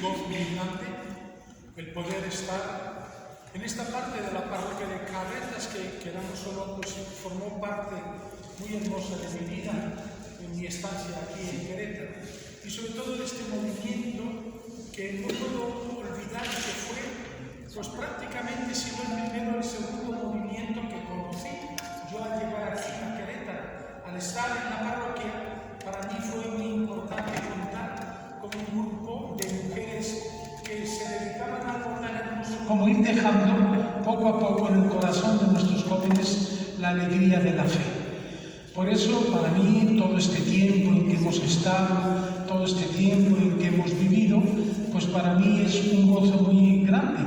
gozo muy grande el poder estar en esta parte de la parroquia de Cabezas, que quedamos solo, pues formó parte muy hermosa de mi vida en mi estancia aquí en Querétaro, y sobre todo de este movimiento que no puedo olvidar que fue, pues prácticamente si no el primero, el segundo movimiento que conocí yo al llegar aquí a Querétaro. Al estar en la parroquia, para mí fue muy importante contar con un grupo de mujeres que se dedicaban a abordarnos, como ir dejando poco a poco en el corazón de nuestros jóvenes la alegría de la fe. Por eso, para mí, todo este tiempo en que hemos estado, todo este tiempo en que hemos vivido, pues para mí es un gozo muy grande.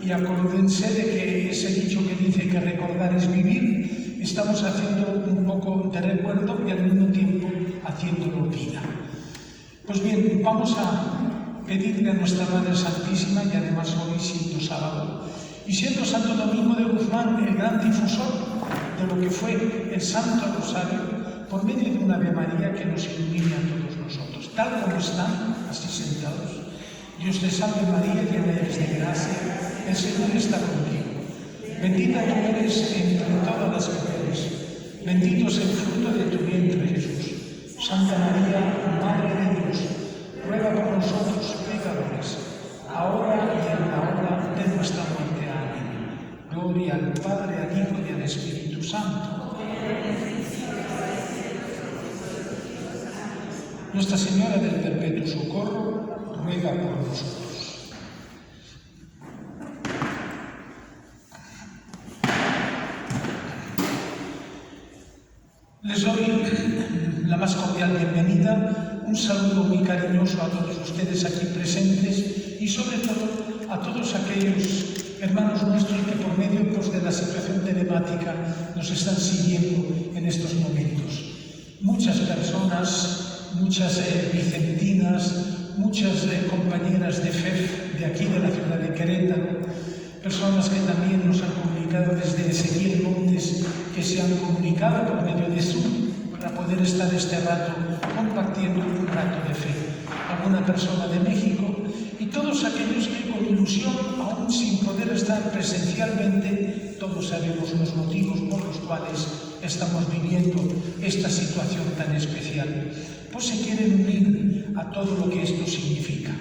Y acuérdense de que ese dicho que dice que recordar es vivir, estamos haciendo un poco de recuerdo y al mismo tiempo haciéndolo vida. Pues bien, vamos a pedirle a nuestra Madre Santísima, y además hoy siendo sábado, y siendo Santo Domingo de Guzmán el gran difusor de lo que fue el Santo Rosario, por medio de una Ave María que nos ilumine a todos nosotros. Tal como están, así sentados, Dios te salve María, llena eres de gracia, el Señor está contigo. Bendita tú eres entre todas las mujeres, bendito es el fruto de tu vientre, Jesús. Santa María, Madre de Dios, ruega por nosotros pecadores, ahora y en la hora de nuestra muerte. Amén. Gloria al Padre, al Hijo y al Espíritu Santo. Nuestra Señora del Perpetuo Socorro, ruega por nosotros. Les doy la más cordial bienvenida, un saludo muy cariñoso a todos ustedes aquí presentes y sobre todo a todos aquellos hermanos nuestros que por medio de la situación telemática nos están siguiendo en estos momentos. Muchas personas, muchas vicentinas, muchas compañeras de FEF de aquí de la ciudad de Querétaro, personas que también nos han comunicado desde Ezequiel Montes, que se han comunicado por medio de Zoom para poder estar este rato compartiendo un rato de fe. Alguna persona de México y todos aquellos que con ilusión, aún sin poder estar presencialmente, todos sabemos los motivos por los cuales estamos viviendo esta situación tan especial, pues se quieren unir a todo lo que esto significa.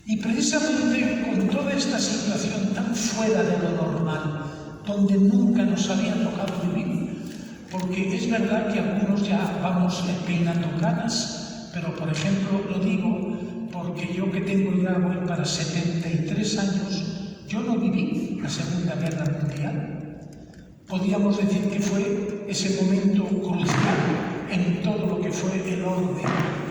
Y precisamente con toda esta situación tan fuera de lo normal, donde nunca nos había tocado vivir, porque es verdad que algunos ya vamos peinando canas, pero por ejemplo lo digo porque yo que tengo ya voy para 73 años, yo no viví la Segunda Guerra Mundial. Podríamos decir que fue ese momento crucial en todo lo que fue el orden,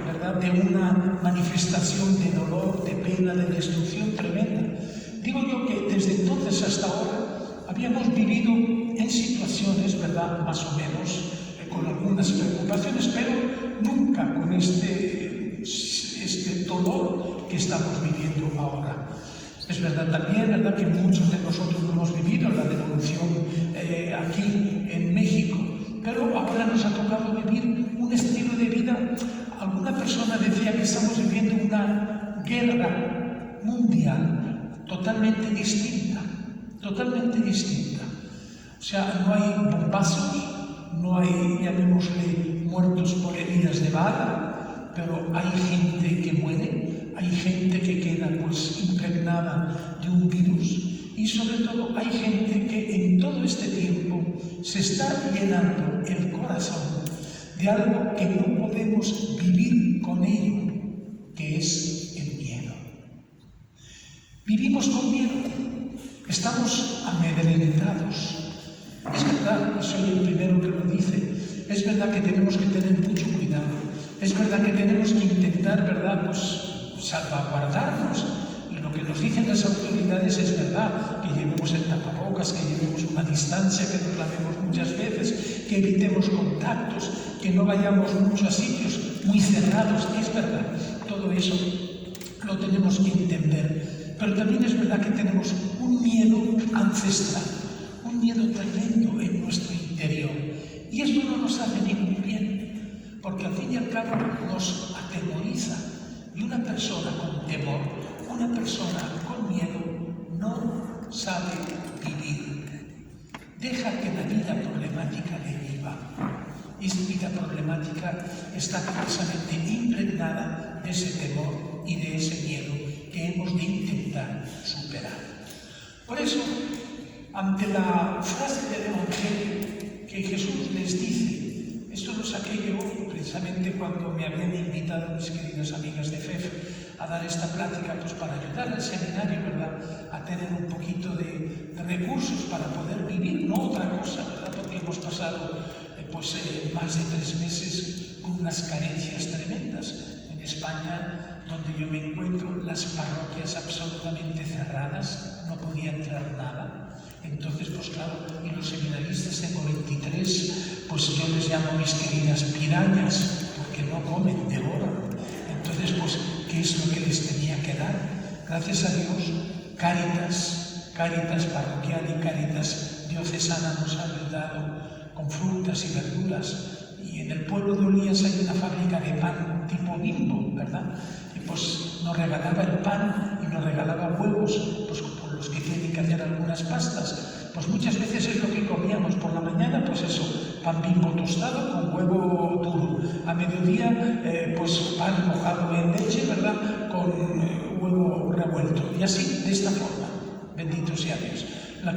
¿verdad?, de una manifestación de dolor, de pena, de destrucción tremenda. Digo yo que desde entonces hasta ahora habíamos vivido en situaciones, ¿verdad?, más o menos, con algunas preocupaciones, pero nunca con este dolor que estamos viviendo ahora. Es verdad también, ¿verdad?, que muchos de nosotros no hemos vivido la revolución aquí en México, pero ahora nos ha tocado vivir un estilo de vida. Alguna persona decía que estamos viviendo una guerra mundial totalmente distinta, totalmente distinta. O sea, no hay bombazos, no hay, llamémosle, muertos por heridas de bala, pero hay gente que muere, hay gente que queda pues impregnada de un virus y sobre todo hay gente que en todo este tiempo se está llenando el corazón de algo que no podemos vivir con ello, que es el miedo. Vivimos con miedo, estamos amedrentados. Es verdad, y soy el primero que lo dice, es verdad que tenemos que tener mucho cuidado, es verdad que tenemos que intentar, ¿verdad?, pues salvaguardarnos. Y lo que nos dicen las autoridades es verdad, que llevemos el tapabocas, que llevemos una distancia, que nos lavemos muchas veces, que evitemos contactos, que no vayamos mucho a sitios muy cerrados. Es verdad, todo eso lo tenemos que entender. Pero también es verdad que tenemos un miedo ancestral, un miedo tremendo en nuestro interior. Y esto no nos hace ningún bien, porque al fin y al cabo nos atemoriza. Y una persona con temor una persona con miedo no sabe vivir. Deja que la vida problemática le viva. Y esta vida problemática está precisamente impregnada de ese temor y de ese miedo que hemos de intentar superar. Por eso, ante la frase del Evangelio que Jesús les dice, esto lo saqué yo precisamente cuando me habían invitado mis queridas amigas de FEF a dar esta plática, pues para ayudar al seminario, ¿verdad?, a tener un poquito de recursos para poder vivir, no otra cosa, ¿verdad?, porque hemos pasado más de 3 meses con unas carencias tremendas. En España, donde yo me encuentro, las parroquias absolutamente cerradas, no podía entrar nada. Entonces, pues claro, y los seminaristas, tengo 23, pues yo les llamo mis queridas pirañas, porque no comen, devoran. Entonces, pues, ¿qué es lo que les tenía que dar? Gracias a Dios, Cáritas parroquial y Cáritas diocesana nos ha ayudado con frutas y verduras. Y en el pueblo de Olías hay una fábrica de pan tipo Bimbo, ¿verdad? Y pues nos regalaba el pan y nos regalaba huevos, pues por los que tienen que hacer algunas pastas. Pues muchas veces es lo que comíamos por la mañana, pues eso, pan Bimbo tostado con huevo duro. A mediodía, pues pan mojado en leche, ¿verdad?, con huevo revuelto. Y así, de esta forma, bendito sea Dios. La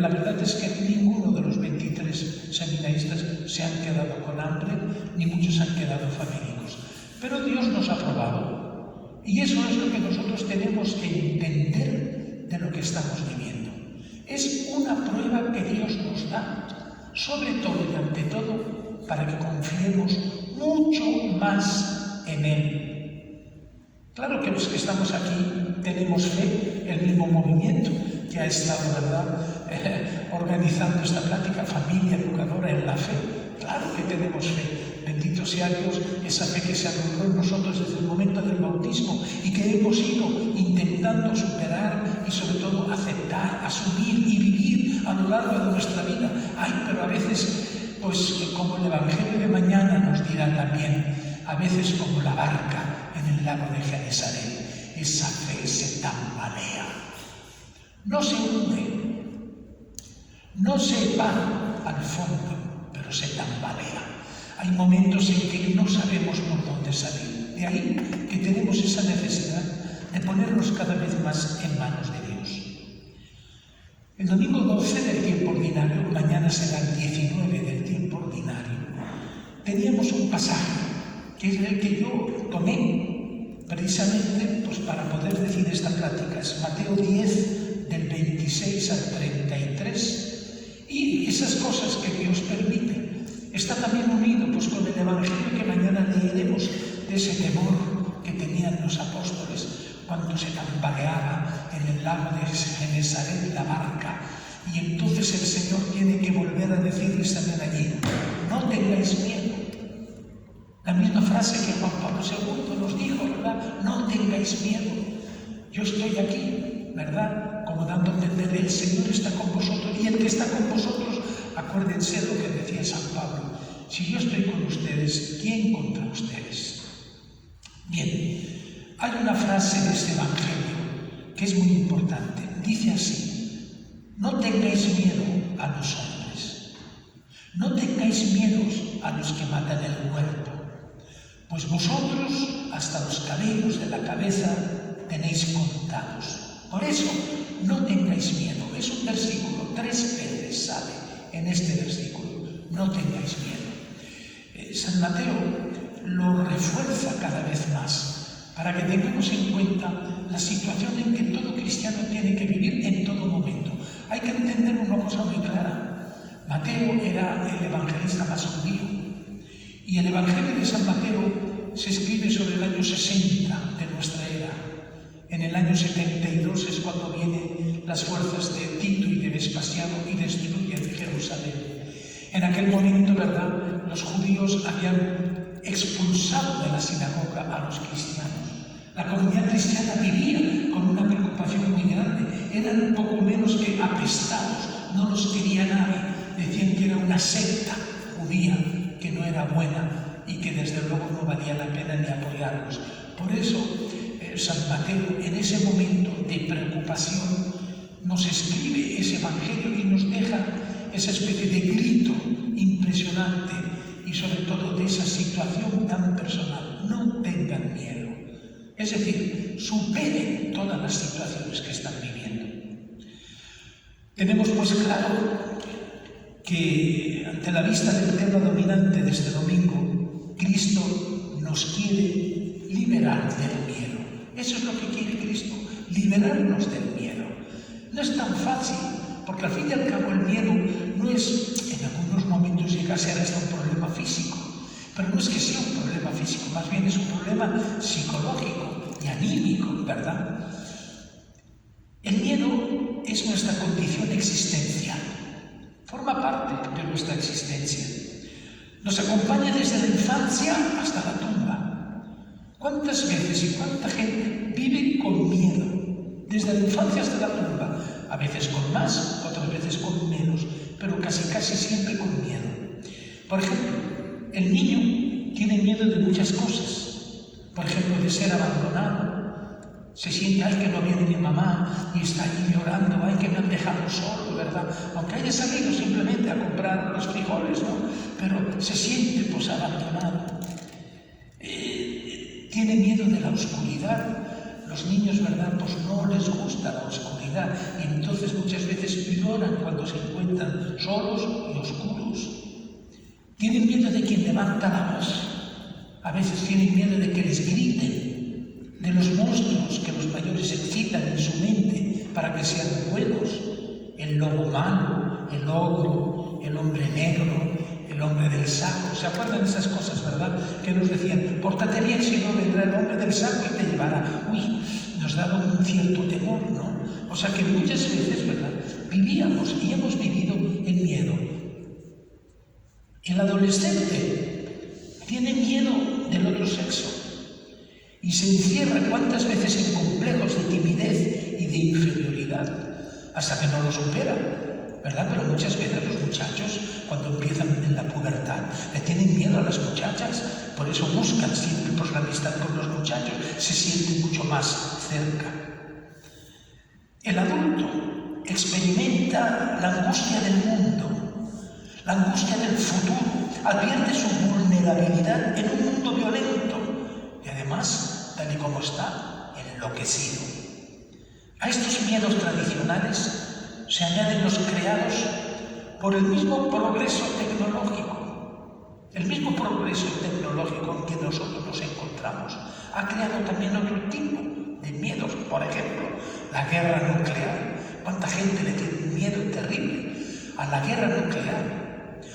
verdad es que ninguno de los 23 seminaristas se han quedado con hambre, ni muchos han quedado famélicos. Pero Dios nos ha probado. Y eso es lo que nosotros tenemos que entender de lo que estamos viviendo. Es una prueba que Dios nos da, sobre todo y ante todo, para que confiemos mucho más en Él. Claro que los que estamos aquí tenemos fe, el mismo movimiento que ha estado, ¿verdad?, organizando esta plática, Familia Educadora en la Fe. Claro que tenemos fe. Bendito sea Dios, esa fe que se arraigó en nosotros desde el momento del bautismo y que hemos ido intentando superar y sobre todo aceptar, asumir y vivir a lo largo de nuestra vida. Ay, pero a veces, pues como el Evangelio de mañana nos dirá también, a veces como la barca en el lago de Genesaret, esa fe se tambalea. No se hunde, no se va al fondo, pero se tambalea. Hay momentos en que no sabemos por dónde salir. De ahí que tenemos esa necesidad de ponernos cada vez más en manos de Dios. El domingo 12 del tiempo ordinario, mañana será el 19 del tiempo ordinario, teníamos un pasaje que es el que yo tomé precisamente pues, para poder decir esta plática. Es Mateo 10, del 26 al 33, y esas cosas que Dios permite. Está también unido pues, con el Evangelio que mañana leeremos, de ese temor que tenían los apóstoles cuando se tambaleaba en el lago de Genesaret la barca. Y entonces el Señor tiene que volver a decirles también allí, no tengáis miedo. La misma frase que Juan Pablo II nos dijo, ¿verdad? No tengáis miedo. Yo estoy aquí, ¿verdad?, como dando a entender, el Señor está con vosotros, y el que está con vosotros, acuérdense lo que decía San Pablo, si yo estoy con ustedes, ¿quién contra ustedes? Bien, hay una frase de este Evangelio que es muy importante, dice así, no tengáis miedo a los hombres, no tengáis miedo a los que matan el cuerpo, pues vosotros hasta los cabellos de la cabeza tenéis contados. Por eso, no tengáis miedo. Es un versículo, 3 veces sale en este versículo. No tengáis miedo. San Mateo lo refuerza cada vez más para que tengamos en cuenta la situación en que todo cristiano tiene que vivir en todo momento. Hay que entender una cosa muy clara. Mateo era el evangelista más judío y el Evangelio de San Mateo se escribe sobre el año 60 de nuestra era. En el año 72 es cuando vienen las fuerzas de Tito y de Vespasiano y destruyen Jerusalén. En aquel momento, ¿verdad?, los judíos habían expulsado de la sinagoga a los cristianos. La comunidad cristiana vivía con una preocupación muy grande. Eran un poco menos que apestados, no los quería nadie. Decían que era una secta judía que no era buena y que desde luego no valía merecía la pena ni apoyarlos. Por eso, San Mateo, en ese momento de preocupación, nos escribe ese Evangelio y nos deja esa especie de grito impresionante y sobre todo de esa situación tan personal. No tengan miedo. Es decir, superen todas las situaciones que están viviendo. Tenemos pues claro que ante la vista del tema dominante de este domingo, Cristo nos quiere liberar del miedo. Eso es lo que quiere Cristo, liberarnos del miedo. No es tan fácil, porque al fin y al cabo el miedo no es, en algunos momentos llega a ser hasta un problema físico, pero no es que sea un problema físico, más bien es un problema psicológico y anímico, ¿verdad? El miedo es nuestra condición existencial, forma parte de nuestra existencia. Nos acompaña desde la infancia hasta la tumba. ¿Cuántas veces y cuánta gente vive con miedo? Desde la infancia hasta la tumba. A veces con más, otras veces con menos, pero casi siempre con miedo. Por ejemplo, el niño tiene miedo de muchas cosas. Por ejemplo, de ser abandonado. Se siente, ay, que no viene mi mamá, y está ahí llorando, ay, que me han dejado solo, ¿verdad? Aunque haya salido simplemente a comprar los frijoles, ¿no? Pero se siente, pues, abandonado. Tiene miedo de la oscuridad. Los niños, ¿verdad?, pues no les gusta la oscuridad, y entonces muchas veces lloran cuando se encuentran solos y oscuros. Tienen miedo de quien levanta la voz. A veces tienen miedo de que les griten, de los monstruos que los mayores excitan en su mente para que sean buenos. El lobo malo, el ogro, el hombre negro, el hombre del saco. ¿Se acuerdan de esas cosas, verdad? Que nos decían, pórtate bien, si no vendrá el hombre del saco y te llevará. Uy, nos daba un cierto temor, ¿no? O sea que muchas veces, ¿verdad?, vivíamos y hemos vivido en miedo. El adolescente tiene miedo del otro sexo y se encierra cuántas veces en complejos de timidez y de inferioridad hasta que no lo supera, ¿verdad? Pero muchas veces los muchachos, cuando empiezan en la pubertad, le tienen miedo a las muchachas, por eso buscan siempre pues, la amistad con los muchachos, se sienten mucho más cerca. El adulto experimenta la angustia del mundo, la angustia del futuro, advierte su vulnerabilidad en un mundo violento y además, tal y como está, enloquecido. A estos miedos tradicionales se añaden los creados por el mismo progreso tecnológico. El mismo progreso tecnológico en que nosotros nos encontramos ha creado también otro tipo de miedos. Por ejemplo, la guerra nuclear. ¿Cuánta gente le tiene un miedo terrible a la guerra nuclear?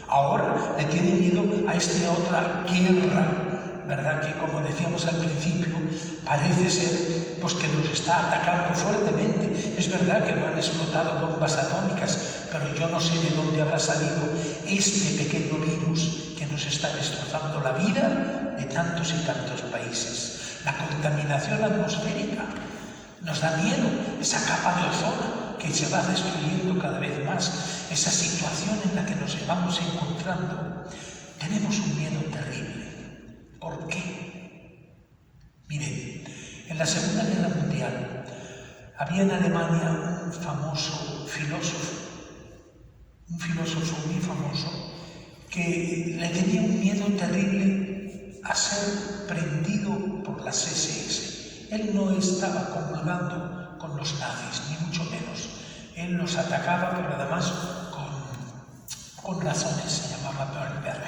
Ahora le tiene miedo a esta otra guerra, ¿verdad? Que, como decíamos al principio, parece ser pues, que nos está atacando fuertemente. Es verdad que no han explotado bombas atómicas, pero yo no sé de dónde habrá salido este pequeño virus que nos está destrozando la vida de tantos y tantos países. La contaminación atmosférica nos da miedo, esa capa de ozono que se va destruyendo cada vez más, esa situación en la que nos vamos encontrando. Tenemos un miedo terrible. ¿Por qué? Miren, en la Segunda Guerra Mundial había en Alemania un filósofo muy famoso, que le tenía un miedo terrible a ser prendido por las SS. Él no estaba comulgando con los nazis, ni mucho menos. Él los atacaba, pero además con razones, se llamaba Bernberg.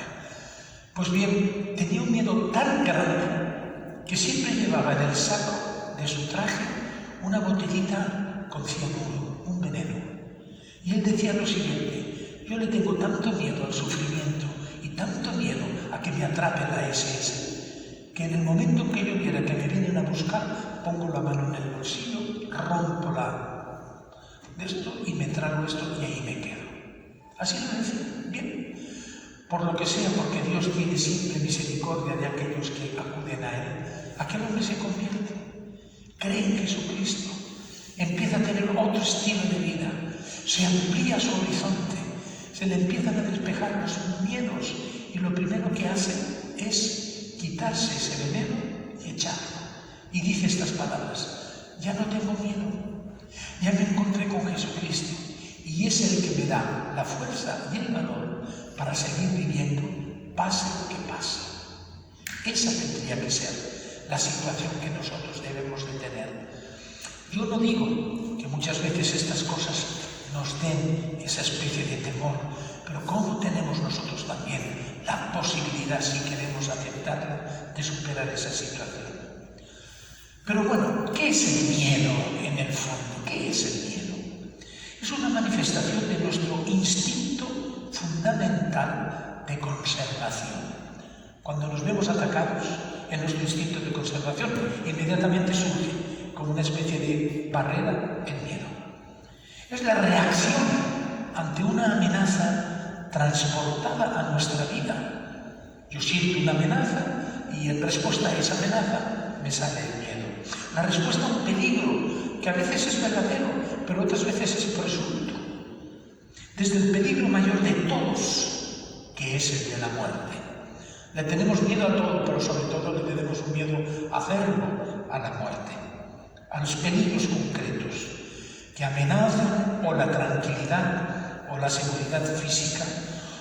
Pues bien, tenía un miedo tan grande que siempre llevaba en el saco de su traje una botellita con cianuro, un veneno. Y él decía lo siguiente: yo le tengo tanto miedo al sufrimiento y tanto miedo a que me atrape la SS, que en el momento en que yo viera que me vienen a buscar, pongo la mano en el bolsillo, rompo de esto y me trago esto y ahí me quedo. Así lo decía. Bien. Por lo que sea, porque Dios tiene siempre misericordia de aquellos que acuden a Él, aquel hombre se convierte, cree en Jesucristo, empieza a tener otro estilo de vida, se amplía su horizonte, se le empiezan a despejar los miedos y lo primero que hace es quitarse ese veneno y echarlo. Y dice estas palabras: ya no tengo miedo, ya me encontré con Jesucristo y es el que me da la fuerza y el valor para seguir viviendo, pase lo que pase. Esa tendría que ser la situación que nosotros debemos de tener. Yo no digo que muchas veces estas cosas nos den esa especie de temor, pero ¿cómo tenemos nosotros también la posibilidad, si queremos aceptarla, de superar esa situación? Pero bueno, ¿qué es el miedo en el fondo? ¿Qué es el miedo? Es una manifestación de nuestro instinto fundamental de conservación. Cuando nos vemos atacados en nuestro instinto de conservación, inmediatamente surge como una especie de barrera el miedo. Es la reacción ante una amenaza transportada a nuestra vida. Yo siento una amenaza y en respuesta a esa amenaza me sale el miedo. La respuesta a un peligro que a veces es verdadero, pero otras veces es presunto. Desde el peligro mayor de todos, que es el de la muerte. Le tenemos miedo a todo, pero sobre todo le tenemos un miedo a hacerlo, a la muerte, a los peligros concretos que amenazan o la tranquilidad o la seguridad física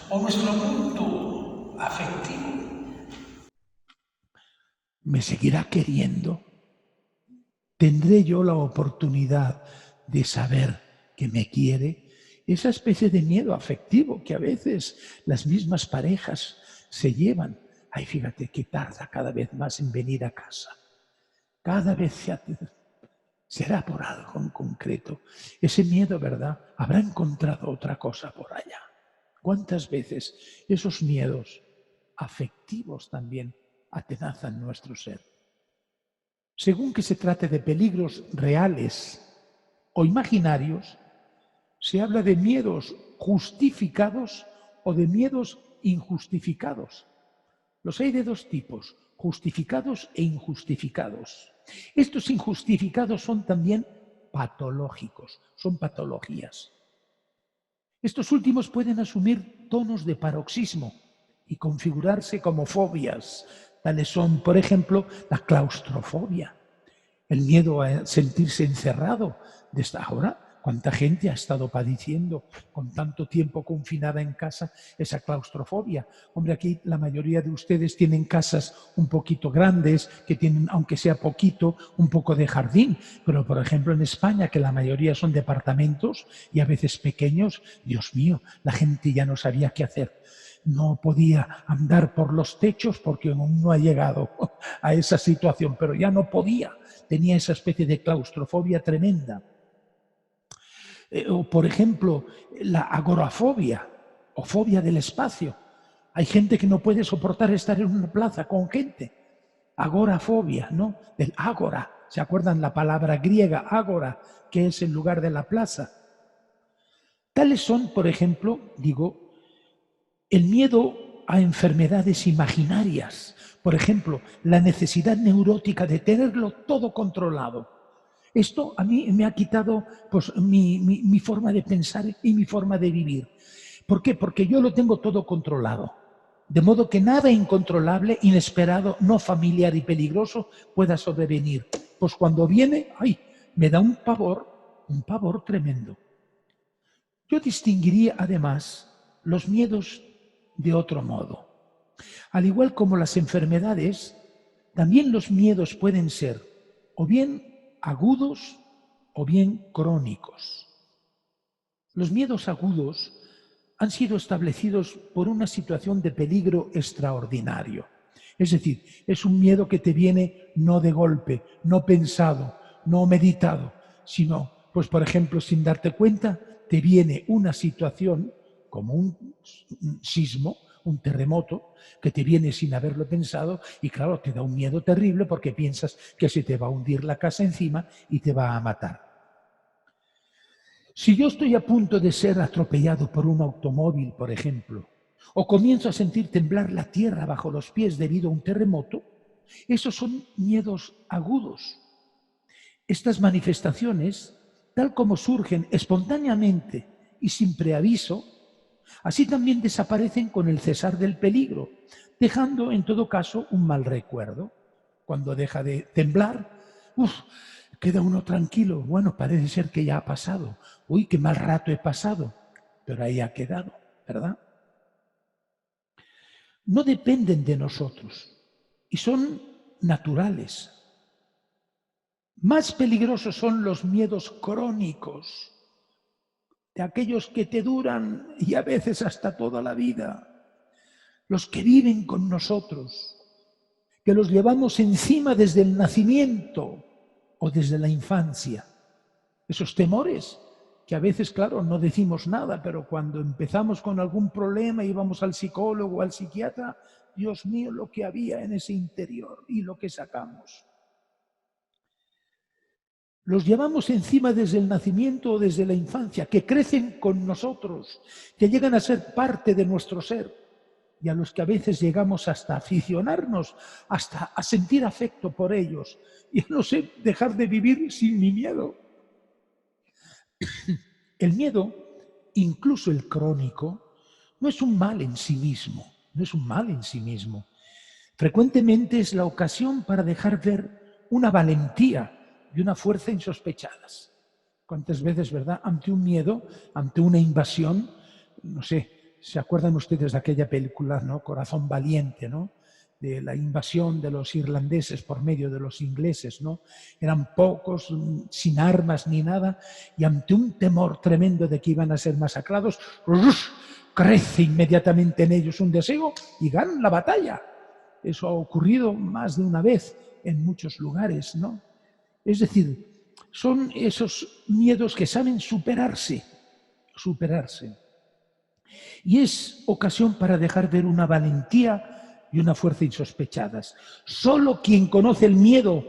o nuestro mundo afectivo. ¿Me seguirá queriendo? ¿Tendré yo la oportunidad de saber que me quiere? Esa especie de miedo afectivo que a veces las mismas parejas se llevan. Ay, fíjate que tarda cada vez más en venir a casa. Cada vez será por algo en concreto. Ese miedo, ¿verdad? Habrá encontrado otra cosa por allá. ¿Cuántas veces esos miedos afectivos también atenazan nuestro ser? Según que se trate de peligros reales o imaginarios, se habla de miedos justificados o de miedos injustificados. Los hay de dos tipos, justificados e injustificados. Estos injustificados son también patológicos, son patologías. Estos últimos pueden asumir tonos de paroxismo y configurarse como fobias. Tales son, por ejemplo, la claustrofobia, el miedo a sentirse encerrado. Desde ahora, ¿cuánta gente ha estado padeciendo con tanto tiempo confinada en casa esa claustrofobia? Hombre, aquí la mayoría de ustedes tienen casas un poquito grandes, que tienen, aunque sea poquito, un poco de jardín. Pero, por ejemplo, en España, que la mayoría son departamentos y a veces pequeños, Dios mío, la gente ya no sabía qué hacer. No podía andar por los techos porque aún no ha llegado a esa situación, pero ya no podía. Tenía esa especie de claustrofobia tremenda. O, por ejemplo, la agorafobia o fobia del espacio. Hay gente que no puede soportar estar en una plaza con gente. Agorafobia, ¿no? Del ágora. ¿Se acuerdan la palabra griega ágora, que es el lugar de la plaza? Tales son, por ejemplo, digo, el miedo a enfermedades imaginarias. Por ejemplo, la necesidad neurótica de tenerlo todo controlado. Esto a mí me ha quitado pues, mi forma de pensar y mi forma de vivir. ¿Por qué? Porque yo lo tengo todo controlado. De modo que nada incontrolable, inesperado, no familiar y peligroso pueda sobrevenir. Pues cuando viene, ¡ay!, me da un pavor tremendo. Yo distinguiría además los miedos de otro modo. Al igual como las enfermedades, también los miedos pueden ser o bien agudos o bien crónicos. Los miedos agudos han sido establecidos por una situación de peligro extraordinario. Es decir, es un miedo que te viene no de golpe, no pensado, no meditado, sino, pues por ejemplo, sin darte cuenta, te viene una situación como un sismo, un terremoto, que te viene sin haberlo pensado y claro, te da un miedo terrible porque piensas que se te va a hundir la casa encima y te va a matar. Si yo estoy a punto de ser atropellado por un automóvil, por ejemplo, o comienzo a sentir temblar la tierra bajo los pies debido a un terremoto, esos son miedos agudos. Estas manifestaciones, tal como surgen espontáneamente y sin preaviso, Así también desaparecen con el cesar del peligro, dejando en todo caso un mal recuerdo. Cuando deja de temblar, queda uno tranquilo. Bueno, parece ser que ya ha pasado. Uy, qué mal rato he pasado. Pero ahí ha quedado, ¿verdad? No dependen de nosotros y son naturales. Más peligrosos son los miedos crónicos, de aquellos que te duran y a veces hasta toda la vida, los que viven con nosotros, que los llevamos encima desde el nacimiento o desde la infancia. Esos temores que a veces, claro, no decimos nada, pero cuando empezamos con algún problema y vamos al psicólogo o al psiquiatra, Dios mío, lo que había en ese interior y lo que sacamos. Los llevamos encima desde el nacimiento o desde la infancia, que crecen con nosotros, que llegan a ser parte de nuestro ser y a los que a veces llegamos hasta aficionarnos, hasta a sentir afecto por ellos y a no sé, dejar de vivir sin mi miedo. El miedo, incluso el crónico, no es un mal en sí mismo, no es un mal en sí mismo. Frecuentemente es la ocasión para dejar ver una valentía y una fuerza insospechadas. ¿Cuántas veces, verdad, ante un miedo, ante una invasión, no sé, ¿se acuerdan ustedes de aquella película, ¿no? Corazón Valiente, ¿no? De la invasión de los irlandeses por medio de los ingleses, ¿no? Eran pocos, sin armas ni nada, y ante un temor tremendo de que iban a ser masacrados, crece inmediatamente en ellos un deseo y ganan la batalla. Eso ha ocurrido más de una vez en muchos lugares, ¿no? Es decir, son esos miedos que saben superarse. Y es ocasión para dejar ver una valentía y una fuerza insospechadas. Solo quien conoce el miedo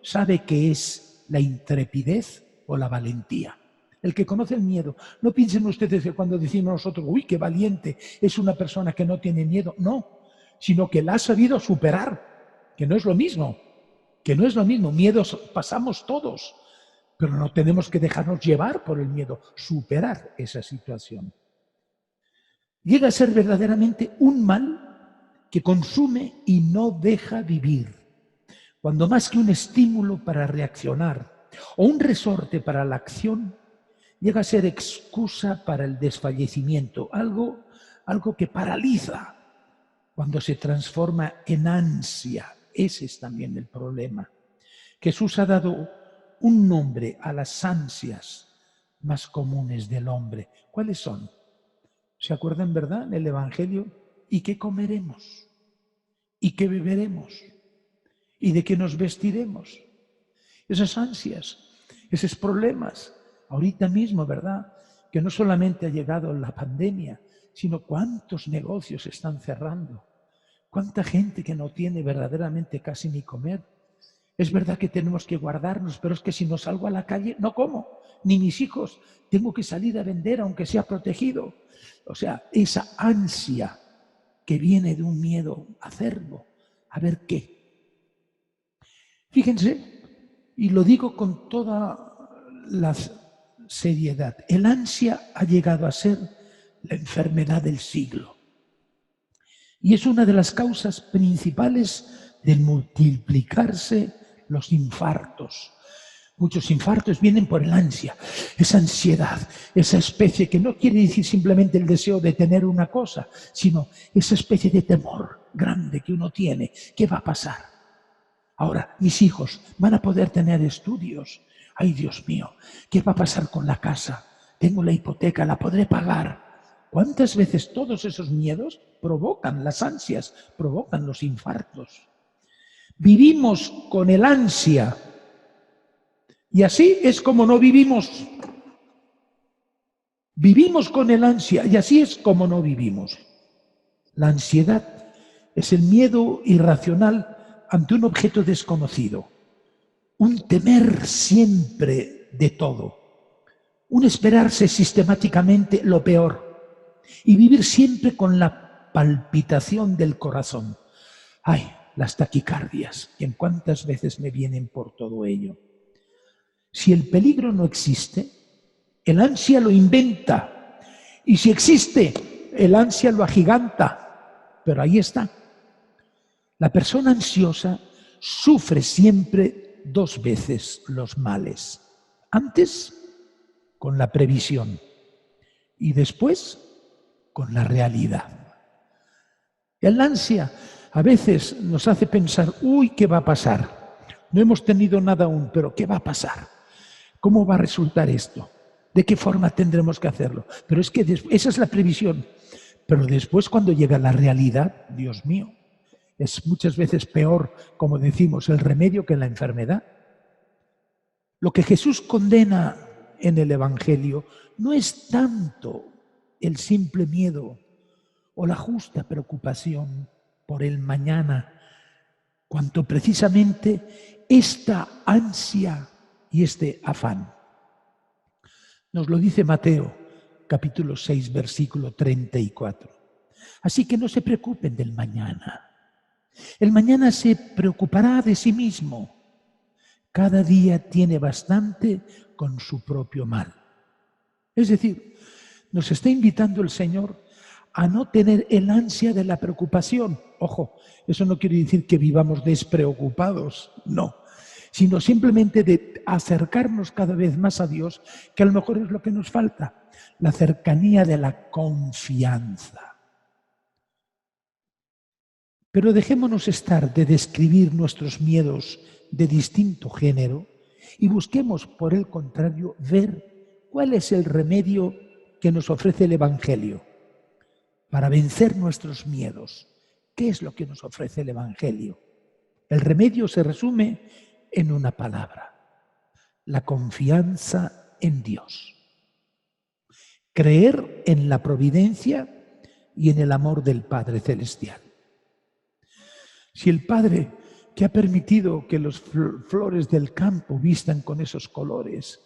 sabe qué es la intrepidez o la valentía. El que conoce el miedo. No piensen ustedes que cuando decimos nosotros, uy, qué valiente, es una persona que no tiene miedo. No, sino que la ha sabido superar, que no es lo mismo. Miedos pasamos todos, pero no tenemos que dejarnos llevar por el miedo, superar esa situación. Llega a ser verdaderamente un mal que consume y no deja vivir, cuando más que un estímulo para reaccionar o un resorte para la acción, llega a ser excusa para el desfallecimiento, algo que paraliza cuando se transforma en ansia. Ese es también el problema. Jesús ha dado un nombre a las ansias más comunes del hombre. ¿Cuáles son? ¿Se acuerdan, verdad, en el Evangelio? ¿Y qué comeremos? ¿Y qué beberemos? ¿Y de qué nos vestiremos? Esas ansias, esos problemas. Ahorita mismo, ¿verdad? Que no solamente ha llegado la pandemia, sino cuántos negocios están cerrando. Cuánta gente que no tiene verdaderamente casi ni comer. Es verdad que tenemos que guardarnos, pero es que si no salgo a la calle, no como, ni mis hijos. Tengo que salir a vender aunque sea protegido. O sea, esa ansia que viene de un miedo acerbo. A ver qué. Fíjense, y lo digo con toda la seriedad, el ansia ha llegado a ser la enfermedad del siglo. Y es una de las causas principales del multiplicarse los infartos. Muchos infartos vienen por el ansia, esa ansiedad, esa especie que no quiere decir simplemente el deseo de tener una cosa, sino esa especie de temor grande que uno tiene. ¿Qué va a pasar? Ahora, mis hijos van a poder tener estudios. Ay, Dios mío, ¿qué va a pasar con la casa? Tengo la hipoteca, ¿la podré pagar? ¿Cuántas veces todos esos miedos provocan las ansias, provocan los infartos? Vivimos con el ansia y así es como no vivimos. Vivimos con el ansia y así es como no vivimos. La ansiedad es el miedo irracional ante un objeto desconocido, un temer siempre de todo, un esperarse sistemáticamente lo peor y vivir siempre con la palpitación del corazón. ¡Ay! Las taquicardias, y en cuántas veces me vienen por todo ello. Si el peligro no existe, el ansia lo inventa. Y si existe, el ansia lo agiganta, pero ahí está. La persona ansiosa sufre siempre 2 veces los males. Antes, con la previsión, y después, con la realidad. El ansia a veces nos hace pensar, uy, ¿qué va a pasar? No hemos tenido nada aún, pero ¿qué va a pasar? ¿Cómo va a resultar esto? ¿De qué forma tendremos que hacerlo? Pero es que esa es la previsión. Pero después, cuando llega la realidad, Dios mío, es muchas veces peor, como decimos, el remedio que la enfermedad. Lo que Jesús condena en el Evangelio no es tanto el simple miedo o la justa preocupación por el mañana, cuanto precisamente esta ansia y este afán. Nos lo dice Mateo, capítulo 6, versículo 34. Así que no se preocupen del mañana. El mañana se preocupará de sí mismo. Cada día tiene bastante con su propio mal. Es decir, nos está invitando el Señor a no tener el ansia de la preocupación. Ojo, eso no quiere decir que vivamos despreocupados, no, sino simplemente de acercarnos cada vez más a Dios, que a lo mejor es lo que nos falta, la cercanía de la confianza. Pero dejémonos estar de describir nuestros miedos de distinto género y busquemos, por el contrario, ver cuál es el remedio que nos ofrece el Evangelio para vencer nuestros miedos. ¿Qué es lo que nos ofrece el Evangelio? El remedio se resume en una palabra: la confianza en Dios. Creer en la providencia y en el amor del Padre Celestial. Si el Padre, que ha permitido que las flores del campo vistan con esos colores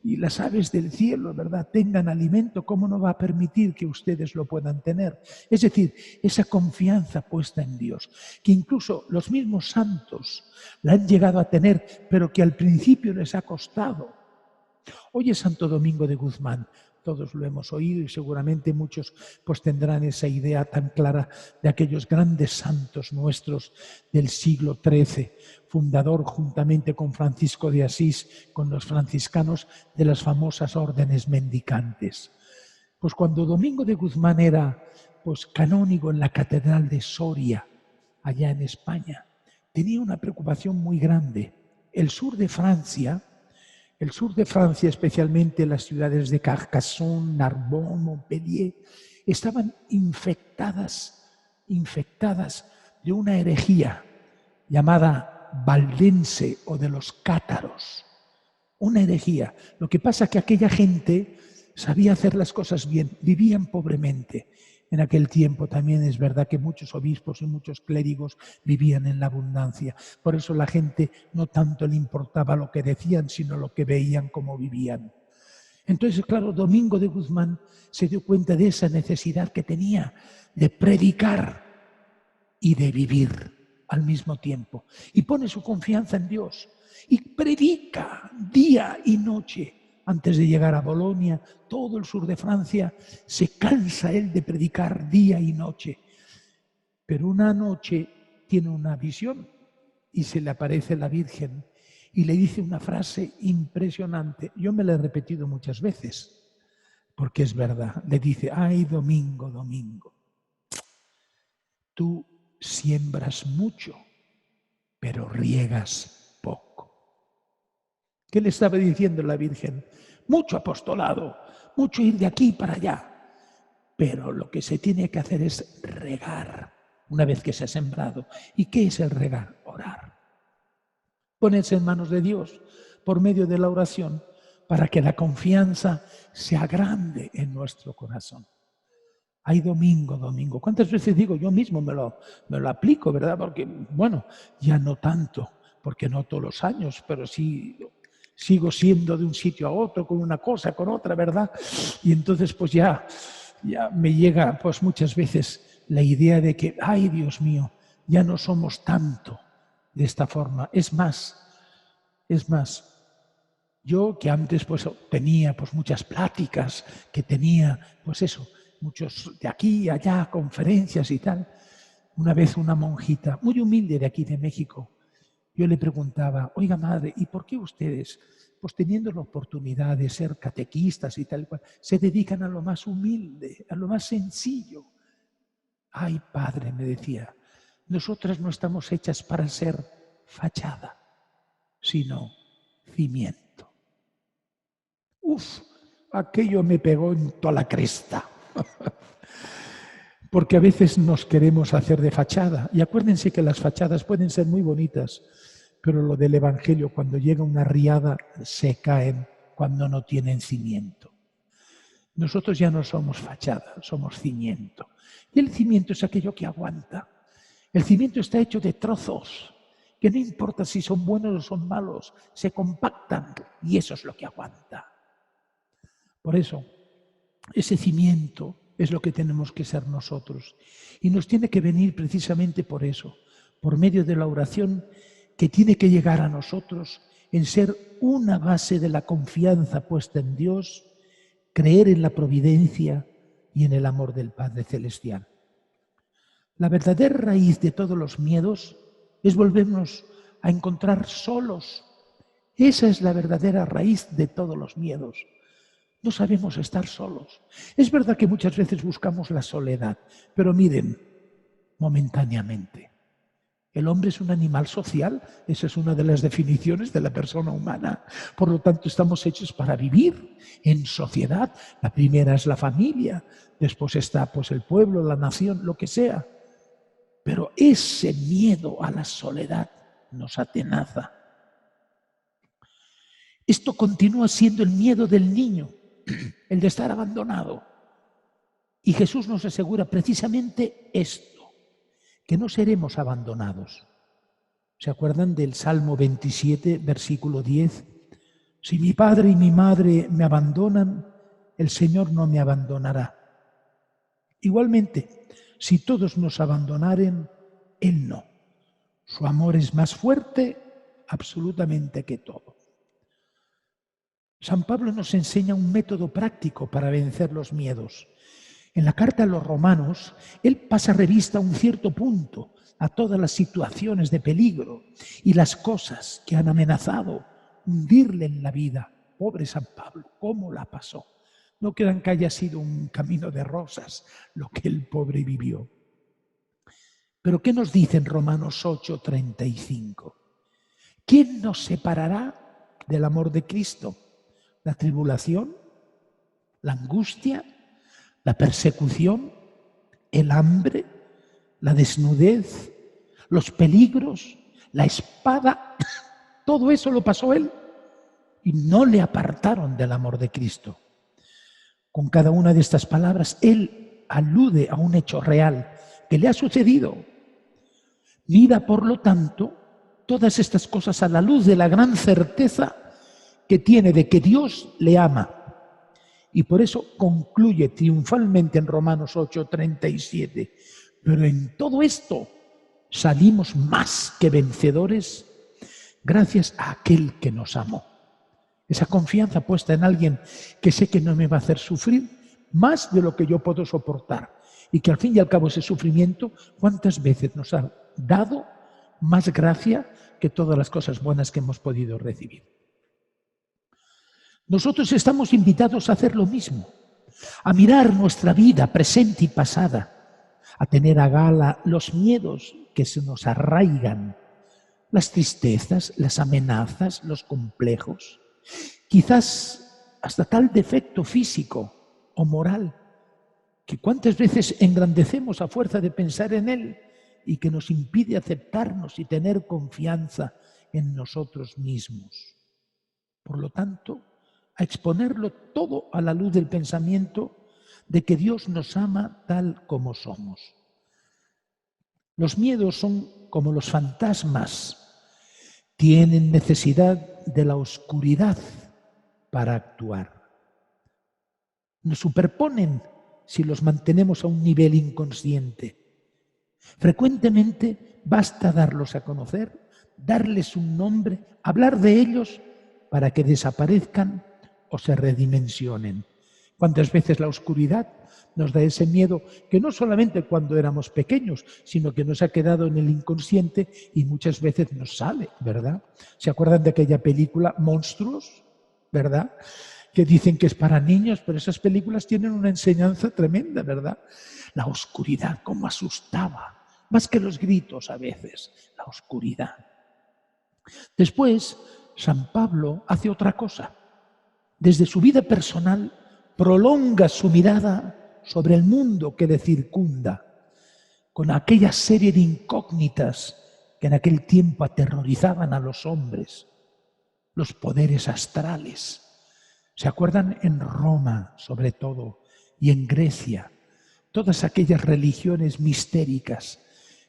y las aves del cielo, ¿verdad?, tengan alimento, ¿cómo no va a permitir que ustedes lo puedan tener? Es decir, esa confianza puesta en Dios, que incluso los mismos santos la han llegado a tener, pero que al principio les ha costado. Hoy es Santo Domingo de Guzmán. Todos lo hemos oído y seguramente muchos pues tendrán esa idea tan clara de aquellos grandes santos nuestros del siglo XIII, fundador juntamente con Francisco de Asís, con los franciscanos, de las famosas órdenes mendicantes. Pues cuando Domingo de Guzmán era pues canónigo en la Catedral de Soria, allá en España, tenía una preocupación muy grande. El sur de Francia, especialmente las ciudades de Carcassonne, Narbonne, Montpellier, estaban infectadas de una herejía llamada valdense o de los cátaros. Una herejía. Lo que pasa es que aquella gente sabía hacer las cosas bien, vivían pobremente. En aquel tiempo también es verdad que muchos obispos y muchos clérigos vivían en la abundancia. Por eso la gente no tanto le importaba lo que decían, sino lo que veían, cómo vivían. Entonces, claro, Domingo de Guzmán se dio cuenta de esa necesidad que tenía de predicar y de vivir al mismo tiempo. Y pone su confianza en Dios y predica día y noche. Antes de llegar a Bolonia, todo el sur de Francia, se cansa él de predicar día y noche. Pero una noche tiene una visión y se le aparece la Virgen y le dice una frase impresionante. Yo me la he repetido muchas veces, porque es verdad. Le dice: ay, Domingo, Domingo, tú siembras mucho, pero riegas poco. ¿Qué le estaba diciendo la Virgen? Mucho apostolado, mucho ir de aquí para allá, pero lo que se tiene que hacer es regar una vez que se ha sembrado. ¿Y qué es el regar? Orar. Ponerse en manos de Dios por medio de la oración para que la confianza sea grande en nuestro corazón. Ay, Domingo, Domingo. ¿Cuántas veces digo? Yo mismo me lo aplico, ¿verdad? Porque, bueno, ya no tanto, porque no todos los años, pero sí sigo siendo de un sitio a otro, con una cosa, con otra, ¿verdad? Y entonces pues ya me llega pues muchas veces la idea de que, ay, Dios mío, ya no somos tanto de esta forma. Es más, yo que antes pues tenía pues muchas pláticas, que tenía pues eso, muchos de aquí, allá, conferencias y tal. Una vez una monjita muy humilde de aquí de México, yo le preguntaba, oiga madre, ¿y por qué ustedes, pues teniendo la oportunidad de ser catequistas y tal cual, se dedican a lo más humilde, a lo más sencillo? Ay, padre, me decía, nosotras no estamos hechas para ser fachada, sino cimiento. Uf, aquello me pegó en toda la cresta. Porque a veces nos queremos hacer de fachada. Y acuérdense que las fachadas pueden ser muy bonitas, pero lo del Evangelio, cuando llega una riada, se caen cuando no tienen cimiento. Nosotros ya no somos fachada, somos cimiento. Y el cimiento es aquello que aguanta. El cimiento está hecho de trozos, que no importa si son buenos o son malos, se compactan y eso es lo que aguanta. Por eso, ese cimiento es lo que tenemos que ser nosotros. Y nos tiene que venir precisamente por eso, por medio de la oración que tiene que llegar a nosotros en ser una base de la confianza puesta en Dios, creer en la providencia y en el amor del Padre Celestial. La verdadera raíz de todos los miedos es volvernos a encontrar solos. Esa es la verdadera raíz de todos los miedos. No sabemos estar solos. Es verdad que muchas veces buscamos la soledad, pero miren, momentáneamente. El hombre es un animal social, esa es una de las definiciones de la persona humana. Por lo tanto, estamos hechos para vivir en sociedad. La primera es la familia, después está pues, el pueblo, la nación, lo que sea. Pero ese miedo a la soledad nos atenaza. Esto continúa siendo el miedo del niño, el de estar abandonado. Y Jesús nos asegura precisamente esto, que no seremos abandonados. ¿Se acuerdan del Salmo 27, versículo 10? Si mi padre y mi madre me abandonan, el Señor no me abandonará. Igualmente, si todos nos abandonaren, Él no. Su amor es más fuerte absolutamente que todo. San Pablo nos enseña un método práctico para vencer los miedos. En la carta a los Romanos, él pasa revista a un cierto punto a todas las situaciones de peligro y las cosas que han amenazado hundirle en la vida. Pobre San Pablo, ¿cómo la pasó? No crean que haya sido un camino de rosas lo que el pobre vivió. Pero ¿qué nos dice en Romanos 8:35? ¿Quién nos separará del amor de Cristo? ¿La tribulación? ¿La angustia? ¿La persecución? ¿El hambre? ¿La desnudez? ¿Los peligros? ¿La espada? Todo eso lo pasó él y no le apartaron del amor de Cristo. Con cada una de estas palabras, él alude a un hecho real que le ha sucedido. Mira, por lo tanto, todas estas cosas a la luz de la gran certeza que tiene de que Dios le ama. Y por eso concluye triunfalmente en Romanos 8:37. Pero en todo esto salimos más que vencedores gracias a aquel que nos amó. Esa confianza puesta en alguien que sé que no me va a hacer sufrir más de lo que yo puedo soportar. Y que al fin y al cabo ese sufrimiento, ¿cuántas veces nos ha dado más gracia que todas las cosas buenas que hemos podido recibir? Nosotros estamos invitados a hacer lo mismo, a mirar nuestra vida presente y pasada, a tener a gala los miedos que se nos arraigan, las tristezas, las amenazas, los complejos, quizás hasta tal defecto físico o moral, que cuántas veces engrandecemos a fuerza de pensar en él y que nos impide aceptarnos y tener confianza en nosotros mismos. Por lo tanto, a exponerlo todo a la luz del pensamiento de que Dios nos ama tal como somos. Los miedos son como los fantasmas, tienen necesidad de la oscuridad para actuar. Nos superponen si los mantenemos a un nivel inconsciente. Frecuentemente basta darlos a conocer, darles un nombre, hablar de ellos para que desaparezcan o se redimensionen. ¿Cuántas veces la oscuridad nos da ese miedo que no solamente cuando éramos pequeños, sino que nos ha quedado en el inconsciente y muchas veces nos sale, ¿verdad? ¿Se acuerdan de aquella película Monstruos? ¿Verdad? Que dicen que es para niños, pero esas películas tienen una enseñanza tremenda, ¿verdad? La oscuridad, cómo asustaba, más que los gritos a veces, la oscuridad. Después, San Pablo hace otra cosa. Desde su vida personal, prolonga su mirada sobre el mundo que le circunda, con aquella serie de incógnitas que en aquel tiempo aterrorizaban a los hombres, los poderes astrales. ¿Se acuerdan? En Roma, sobre todo, y en Grecia, todas aquellas religiones mistéricas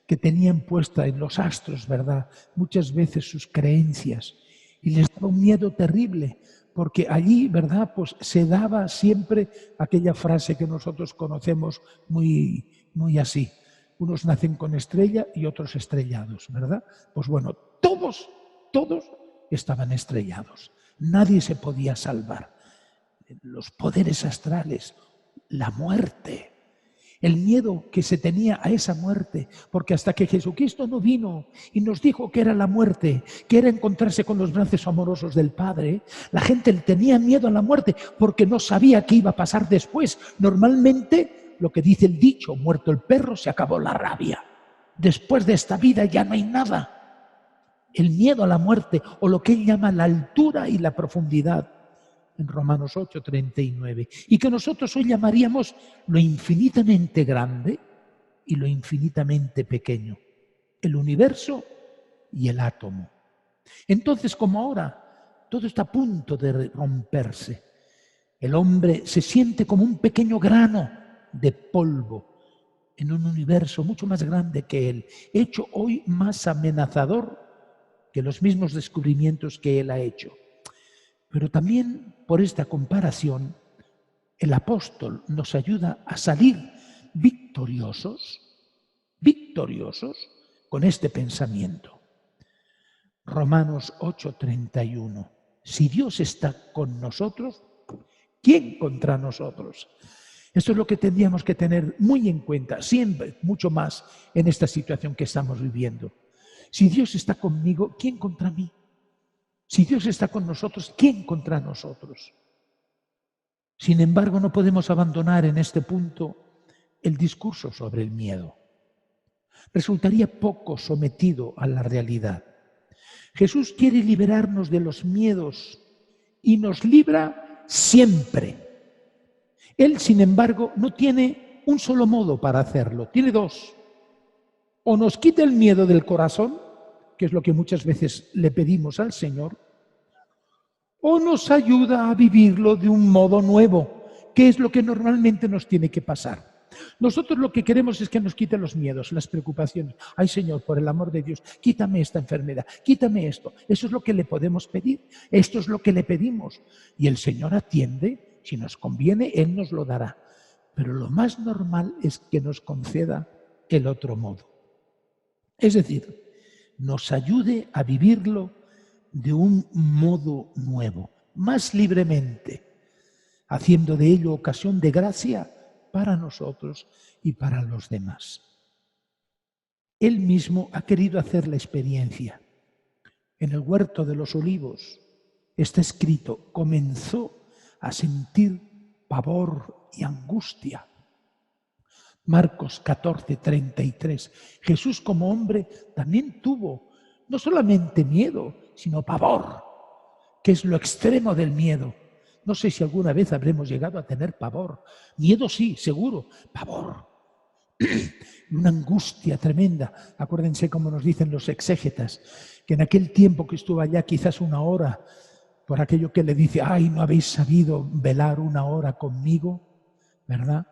que tenían puesta en los astros, ¿verdad?, muchas veces sus creencias, y les daba un miedo terrible, porque allí, ¿verdad?, pues se daba siempre aquella frase que nosotros conocemos muy así: unos nacen con estrella y otros estrellados, ¿verdad? Pues bueno, todos estaban estrellados, nadie se podía salvar. Los poderes astrales, la muerte, el miedo que se tenía a esa muerte, porque hasta que Jesucristo no vino y nos dijo que era la muerte, que era encontrarse con los brazos amorosos del Padre, la gente tenía miedo a la muerte porque no sabía qué iba a pasar después. Normalmente, lo que dice el dicho, muerto el perro, se acabó la rabia. Después de esta vida ya no hay nada. El miedo a la muerte, o lo que él llama la altura y la profundidad, en Romanos 8:39, y que nosotros hoy llamaríamos lo infinitamente grande y lo infinitamente pequeño, el universo y el átomo. Entonces, como ahora todo está a punto de romperse, el hombre se siente como un pequeño grano de polvo en un universo mucho más grande que él, hecho hoy más amenazador que los mismos descubrimientos que él ha hecho. Pero también por esta comparación, el apóstol nos ayuda a salir victoriosos con este pensamiento. Romanos 8:31. Si Dios está con nosotros, ¿quién contra nosotros? Esto es lo que tendríamos que tener muy en cuenta, siempre, mucho más en esta situación que estamos viviendo. Si Dios está conmigo, ¿quién contra mí? Si Dios está con nosotros, ¿quién contra nosotros? Sin embargo, no podemos abandonar en este punto el discurso sobre el miedo. Resultaría poco sometido a la realidad. Jesús quiere liberarnos de los miedos y nos libra siempre. Él, sin embargo, no tiene un solo modo para hacerlo, tiene dos. O nos quita el miedo del corazón, que es lo que muchas veces le pedimos al Señor, o nos ayuda a vivirlo de un modo nuevo, que es lo que normalmente nos tiene que pasar. Nosotros lo que queremos es que nos quite los miedos, las preocupaciones. Ay, Señor, por el amor de Dios, quítame esta enfermedad, quítame esto. Eso es lo que le podemos pedir, esto es lo que le pedimos. Y el Señor atiende, si nos conviene, Él nos lo dará. Pero lo más normal es que nos conceda el otro modo. Es decir, nos ayude a vivirlo de un modo nuevo, más libremente, haciendo de ello ocasión de gracia para nosotros y para los demás. Él mismo ha querido hacer la experiencia. En el huerto de los olivos está escrito: comenzó a sentir pavor y angustia. Marcos 14:33. Jesús como hombre también tuvo no solamente miedo, sino pavor, que es lo extremo del miedo. No sé si alguna vez habremos llegado a tener pavor. Miedo sí, seguro. Pavor. Una angustia tremenda. Acuérdense cómo nos dicen los exégetas, que en aquel tiempo que estuvo allá quizás una hora, por aquello que le dice: ay, no habéis sabido velar una hora conmigo, ¿verdad?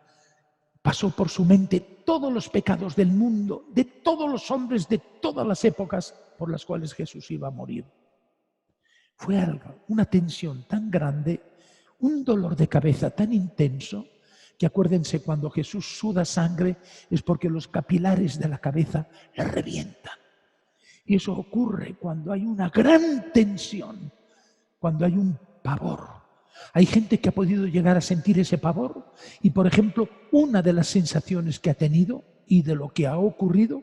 Pasó por su mente todos los pecados del mundo, de todos los hombres, de todas las épocas por las cuales Jesús iba a morir. Fue algo, una tensión tan grande, un dolor de cabeza tan intenso, que acuérdense, cuando Jesús suda sangre es porque los capilares de la cabeza le revientan. Y eso ocurre cuando hay una gran tensión, cuando hay un pavor. Hay gente que ha podido llegar a sentir ese pavor y, por ejemplo, una de las sensaciones que ha tenido y de lo que ha ocurrido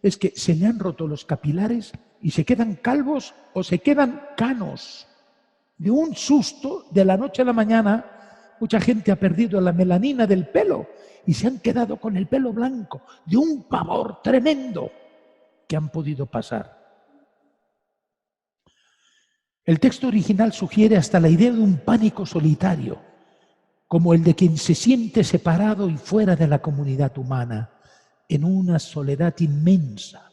es que se le han roto los capilares y se quedan calvos o se quedan canos. De un susto, de la noche a la mañana, mucha gente ha perdido la melanina del pelo y se han quedado con el pelo blanco, de un pavor tremendo que han podido pasar. El texto original sugiere hasta la idea de un pánico solitario, como el de quien se siente separado y fuera de la comunidad humana, en una soledad inmensa.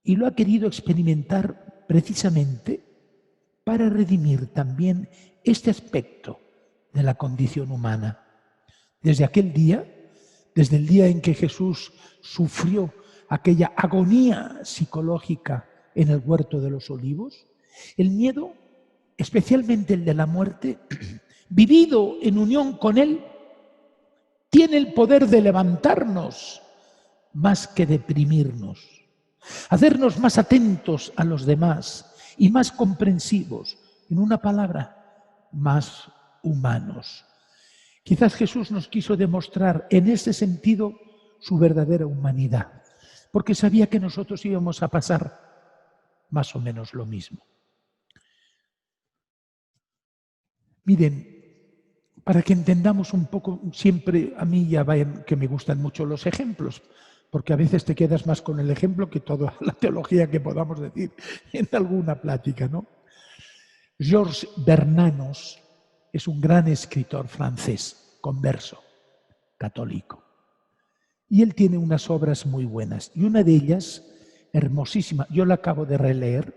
Y lo ha querido experimentar precisamente para redimir también este aspecto de la condición humana. Desde aquel día, desde el día en que Jesús sufrió aquella agonía psicológica en el huerto de los olivos, el miedo, especialmente el de la muerte, vivido en unión con Él, tiene el poder de levantarnos más que deprimirnos, hacernos más atentos a los demás y más comprensivos, en una palabra, más humanos. Quizás Jesús nos quiso demostrar en ese sentido su verdadera humanidad, porque sabía que nosotros íbamos a pasar más o menos lo mismo. Miren, para que entendamos un poco, siempre a mí ya vayan, que me gustan mucho los ejemplos, porque a veces te quedas más con el ejemplo que toda la teología que podamos decir en alguna plática, ¿no? Georges Bernanos es un gran escritor francés, converso, católico. Y él tiene unas obras muy buenas. Y una de ellas, hermosísima, yo la acabo de releer,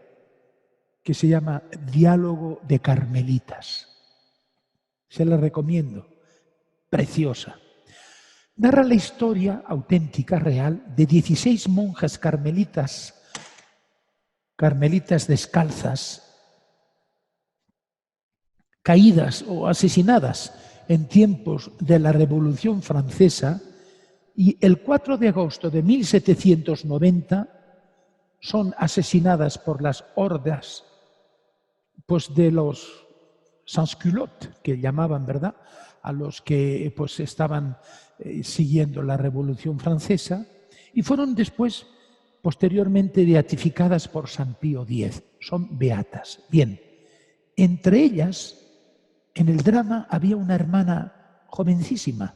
que se llama Diálogo de Carmelitas. Se la recomiendo, preciosa. Narra la historia auténtica, real, de 16 monjas carmelitas descalzas, caídas o asesinadas en tiempos de la Revolución Francesa, y el 4 de agosto de 1790 son asesinadas por las hordas de los sans-culottes, que llamaban, ¿verdad?, a los que estaban siguiendo la Revolución Francesa, y fueron después, posteriormente, beatificadas por San Pío X. Son beatas. Bien, entre ellas, en el drama había una hermana jovencísima,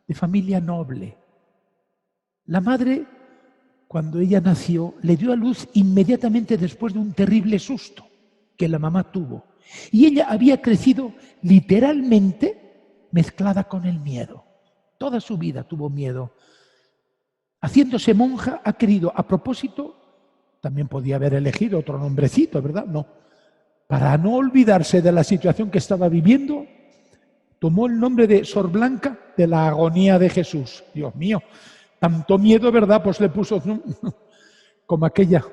de familia noble. La madre, cuando ella nació, le dio a luz inmediatamente después de un terrible susto que la mamá tuvo. Y ella había crecido literalmente mezclada con el miedo. Toda su vida tuvo miedo. Haciéndose monja, ha querido, a propósito, también podía haber elegido otro nombrecito, ¿verdad? No. Para no olvidarse de la situación que estaba viviendo, tomó el nombre de Sor Blanca de la agonía de Jesús. Dios mío, tanto miedo, ¿verdad? Pues le puso como aquella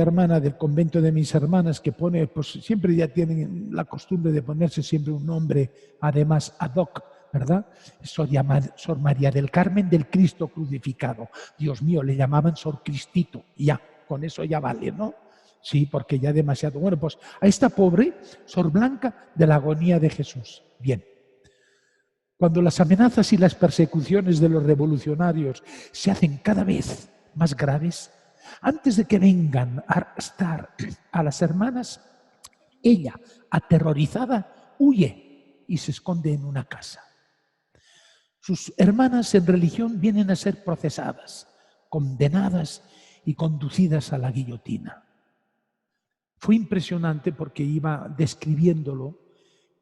hermana del convento de mis hermanas que pone, siempre ya tienen la costumbre de ponerse siempre un nombre, además ad hoc, ¿verdad? Sor María del Carmen del Cristo crucificado. Dios mío, le llamaban Sor Cristito, y ya, con eso ya vale, ¿no? Sí, porque ya demasiado. Bueno, pues a esta pobre Sor Blanca de la agonía de Jesús. Bien. Cuando las amenazas y las persecuciones de los revolucionarios se hacen cada vez más graves, antes de que vengan a arrestar a las hermanas, ella, aterrorizada, huye y se esconde en una casa. Sus hermanas en religión vienen a ser procesadas, condenadas y conducidas a la guillotina. Fue impresionante porque iba describiéndolo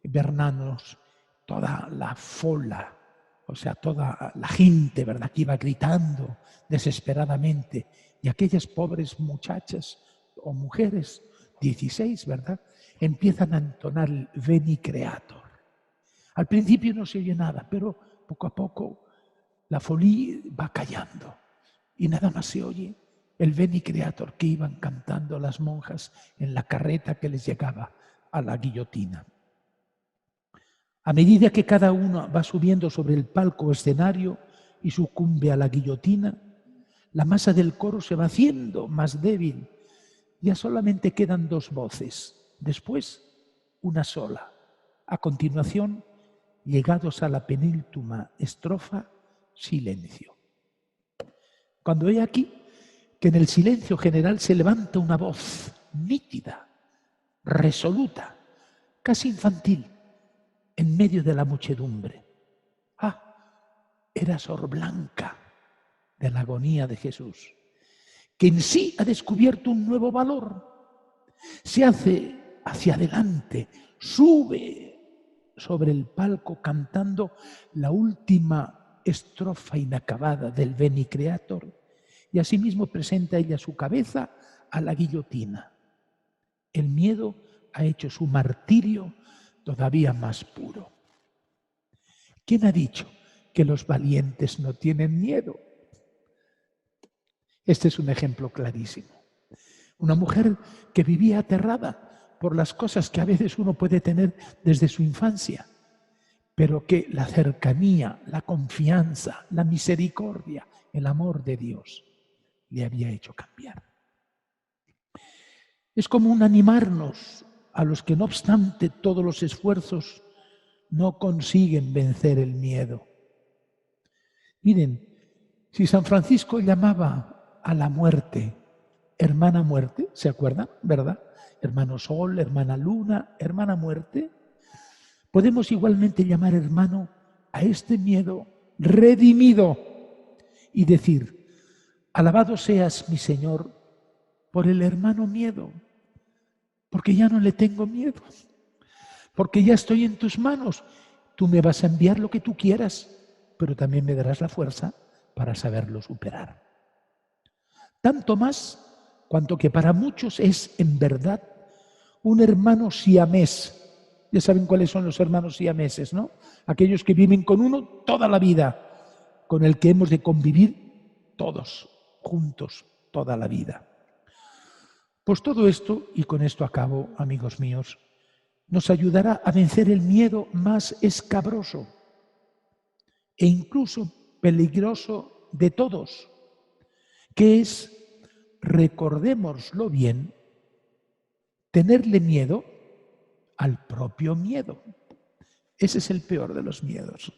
Bernanos, toda la folla, o sea, toda la gente, ¿verdad?, que iba gritando desesperadamente. Y aquellas pobres muchachas o mujeres, 16, ¿verdad?, empiezan a entonar el Veni Creator. Al principio no se oye nada, pero poco a poco la folia va callando y nada más se oye el Veni Creator que iban cantando las monjas en la carreta que les llegaba a la guillotina. A medida que cada uno va subiendo sobre el palco o escenario y sucumbe a la guillotina, la masa del coro se va haciendo más débil. Ya solamente quedan 2 voces, después una sola. A continuación, llegados a la penúltima estrofa, silencio. Cuando he aquí que en el silencio general se levanta una voz nítida, resoluta, casi infantil, en medio de la muchedumbre. Era Sor Blanca, de la agonía de Jesús, que en sí ha descubierto un nuevo valor. Se hace hacia adelante, sube sobre el palco cantando la última estrofa inacabada del Veni Creator, y asimismo presenta ella su cabeza a la guillotina. El miedo ha hecho su martirio todavía más puro. ¿Quién ha dicho que los valientes no tienen miedo? Este es un ejemplo clarísimo. Una mujer que vivía aterrada por las cosas que a veces uno puede tener desde su infancia, pero que la cercanía, la confianza, la misericordia, el amor de Dios le había hecho cambiar. Es como un animarnos a los que no obstante todos los esfuerzos no consiguen vencer el miedo. Miren, si San Francisco llamaba a la muerte hermana muerte, ¿se acuerdan? ¿Verdad? Hermano sol, hermana luna, hermana muerte. Podemos igualmente llamar hermano a este miedo redimido y decir: alabado seas, mi Señor, por el hermano miedo, porque ya no le tengo miedo, porque ya estoy en tus manos. Tú me vas a enviar lo que tú quieras, pero también me darás la fuerza para saberlo superar. Tanto más cuanto que para muchos es en verdad un hermano siamés. Ya saben cuáles son los hermanos siameses, ¿no? Aquellos que viven con uno toda la vida, con el que hemos de convivir todos juntos toda la vida. Pues todo esto, y con esto acabo, amigos míos, nos ayudará a vencer el miedo más escabroso e incluso peligroso de todos, que es, recordémoslo bien, tenerle miedo al propio miedo. Ese es el peor de los miedos,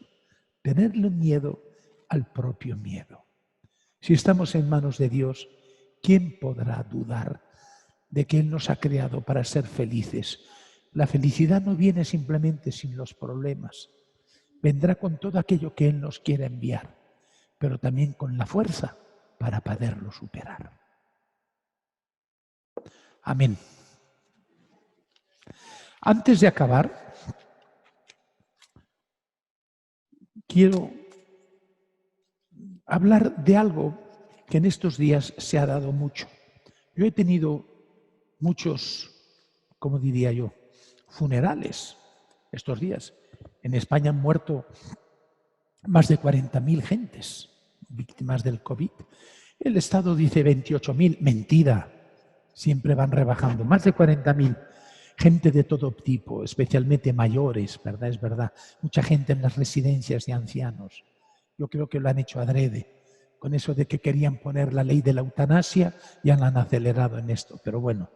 tenerle miedo al propio miedo. Si estamos en manos de Dios, ¿quién podrá dudar de que Él nos ha creado para ser felices? La felicidad no viene simplemente sin los problemas, vendrá con todo aquello que Él nos quiera enviar, pero también con la fuerza para poderlo superar. Amén. Antes de acabar, quiero hablar de algo que en estos días se ha dado mucho. Yo he tenido muchos, ¿cómo diría yo?, funerales estos días. En España han muerto más de 40.000 gentes víctimas del COVID. El Estado dice 28.000, mentira, siempre van rebajando. Más de 40.000, gente de todo tipo, especialmente mayores, ¿verdad? Es verdad, mucha gente en las residencias de ancianos. Yo creo que lo han hecho adrede, con eso de que querían poner la ley de la eutanasia, ya la han acelerado en esto, pero bueno.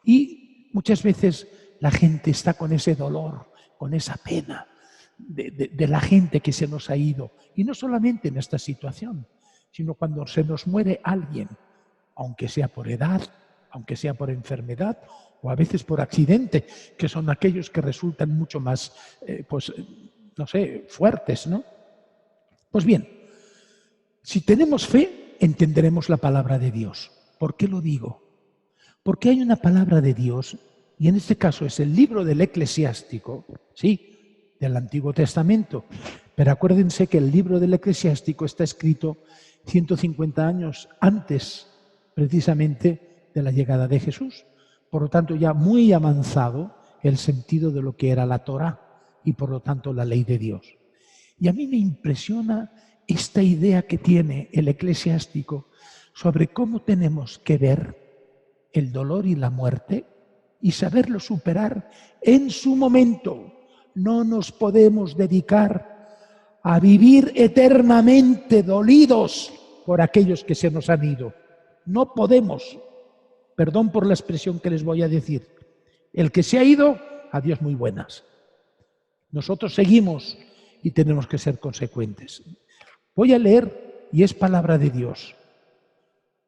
Y muchas veces la gente está con ese dolor, con esa pena de la gente que se nos ha ido. Y no solamente en esta situación, sino cuando se nos muere alguien, aunque sea por edad, aunque sea por enfermedad o a veces por accidente, que son aquellos que resultan mucho más, fuertes, ¿no? Pues bien, si tenemos fe, entenderemos la palabra de Dios. ¿Por qué lo digo? Porque hay una palabra de Dios, y en este caso es el libro del Eclesiástico, sí, del Antiguo Testamento. Pero acuérdense que el libro del Eclesiástico está escrito 150 años antes, precisamente, de la llegada de Jesús. Por lo tanto, ya muy avanzado el sentido de lo que era la Torá y, por lo tanto, la ley de Dios. Y a mí me impresiona esta idea que tiene el Eclesiástico sobre cómo tenemos que ver el dolor y la muerte y saberlo superar en su momento. No nos podemos dedicar a vivir eternamente dolidos por aquellos que se nos han ido. No podemos. Perdón por la expresión que les voy a decir. El que se ha ido, adiós muy buenas. Nosotros seguimos y tenemos que ser consecuentes. Voy a leer, y es palabra de Dios,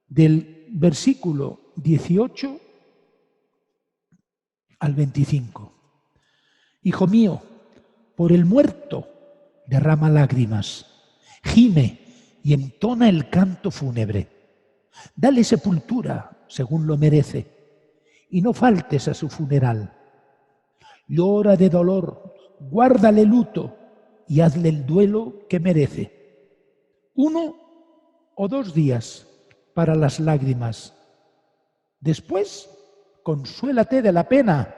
del versículo 18 al 25. Hijo mío, por el muerto derrama lágrimas, gime y entona el canto fúnebre. Dale sepultura según lo merece y no faltes a su funeral. Llora de dolor, guárdale luto y hazle el duelo que merece. 1 o 2 días para las lágrimas. Después, consuélate de la pena,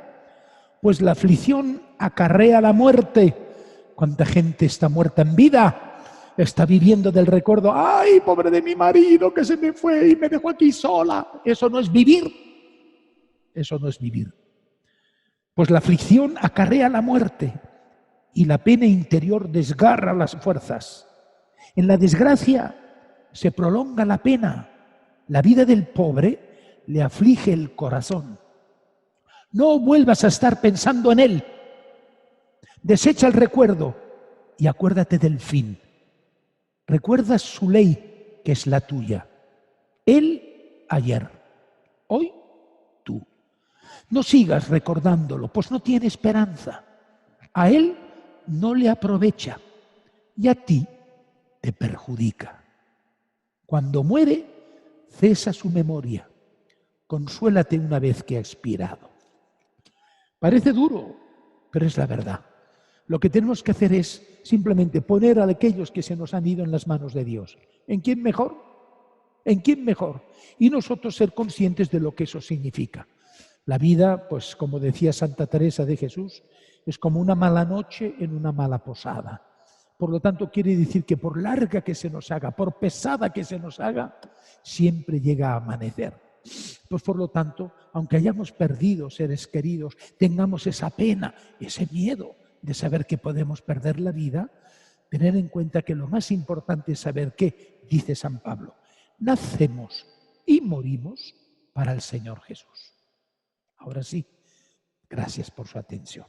pues la aflicción acarrea la muerte. ¿Cuánta gente está muerta en vida? Está viviendo del recuerdo. ¡Ay, pobre de mi marido que se me fue y me dejó aquí sola! Eso no es vivir. Eso no es vivir. Pues la aflicción acarrea la muerte y la pena interior desgarra las fuerzas. En la desgracia se prolonga la pena. La vida del pobre le aflige el corazón. No vuelvas a estar pensando en él. Desecha el recuerdo y acuérdate del fin. Recuerda su ley, que es la tuya. Él ayer, hoy tú. No sigas recordándolo, pues no tiene esperanza. A él no le aprovecha y a ti te perjudica. Cuando muere, cesa su memoria. Consuélate una vez que ha expirado. Parece duro, pero es la verdad. Lo que tenemos que hacer es simplemente poner a aquellos que se nos han ido en las manos de Dios. ¿En quién mejor? ¿En quién mejor? Y nosotros ser conscientes de lo que eso significa. La vida, pues como decía Santa Teresa de Jesús, es como una mala noche en una mala posada. Por lo tanto, quiere decir que por larga que se nos haga, por pesada que se nos haga, siempre llega a amanecer. Pues por lo tanto, aunque hayamos perdido seres queridos, tengamos esa pena, ese miedo de saber que podemos perder la vida, tener en cuenta que lo más importante es saber que, dice San Pablo, nacemos y morimos para el Señor Jesús. Ahora sí, gracias por su atención.